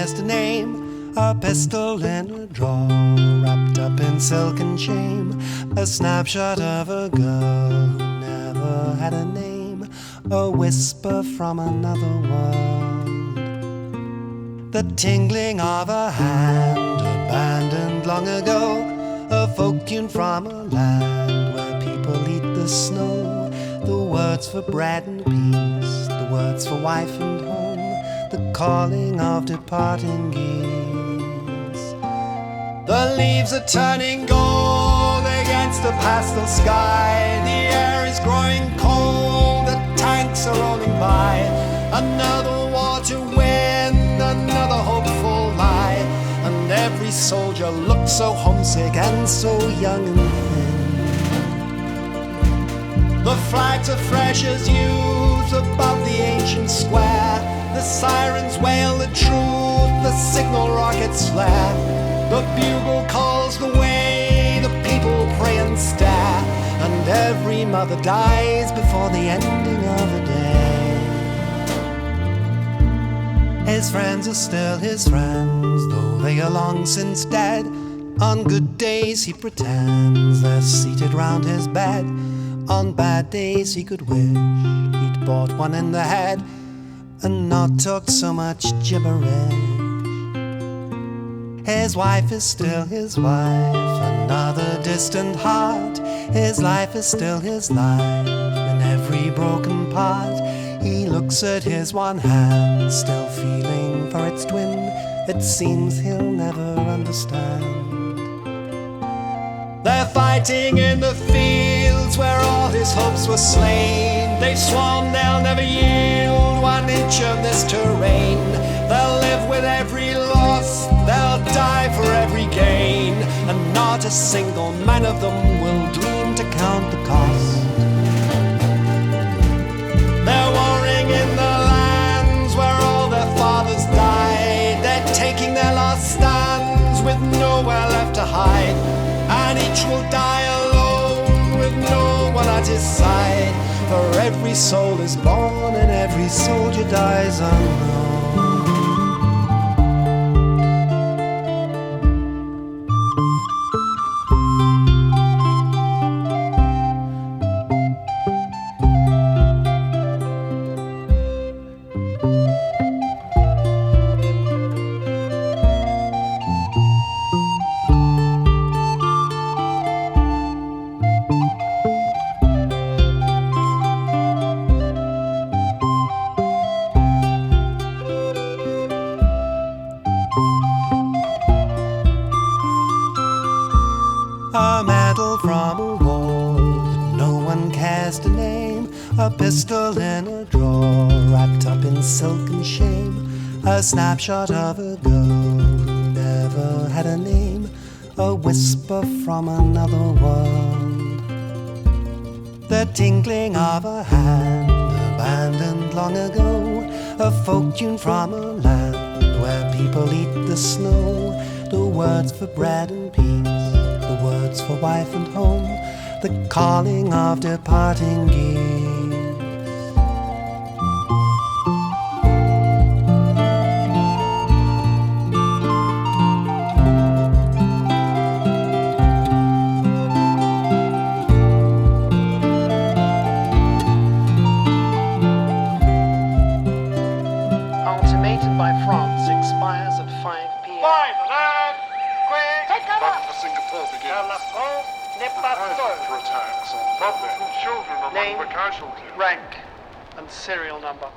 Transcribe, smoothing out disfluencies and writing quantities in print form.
cares to name a pistol in a drawer, wrapped up in silk and shame, a snapshot of a girl who never had a name, a whisper from another world, the tingling of a hand abandoned long ago, a folk tune from a land where people eat the snow, the words for bread and peace, the words for wife and home, the calling of departing geese. The leaves are turning gold against the pastel sky, the air is growing cold, the tanks are rolling by, another war to win, another hopeful lie, and every soldier looks so homesick and so young and thin. The flags are fresh as youth above the ancient square, the sirens wail the truth, the signal rockets flare, the bugle calls the way, the people pray and stare, and every mother dies before the ending of a day. His friends are still his friends, though they are long since dead. On good days he pretends they're seated round his bed. On bad days he could wish he'd bought one in the head and not talk so much gibberish. His wife is still his wife, another distant heart. His life is still his life, in every broken part. He looks at his one hand, still feeling for its twin. It seems he'll never understand. They're fighting in the fields where all his hopes were slain. They've sworn they'll never yield 1 inch of this terrain. They'll live with every loss, they'll die for every gain, and not a single man of them will dream to count the cost. They're warring in the lands where all their fathers died. They're taking their last stands with nowhere left to hide, and each will die alone with no one at his side. For every soul is born and every soldier dies unknown. A medal from a war that no one cares to name, a pistol in a drawer wrapped up in silk and shame, a snapshot of a girl who never had a name, a whisper from another world, the tinkling of a hand abandoned long ago, a folk tune from a land where people eat the snow, the words for bread and peace, the words for wife and home, the calling of departing geese. Ultimatum by France expires at 5 p.m. Five, land, quick! Take cover! Battle for Singapore begins. For attacks on public and children among Name, the casualties. rank, and serial number.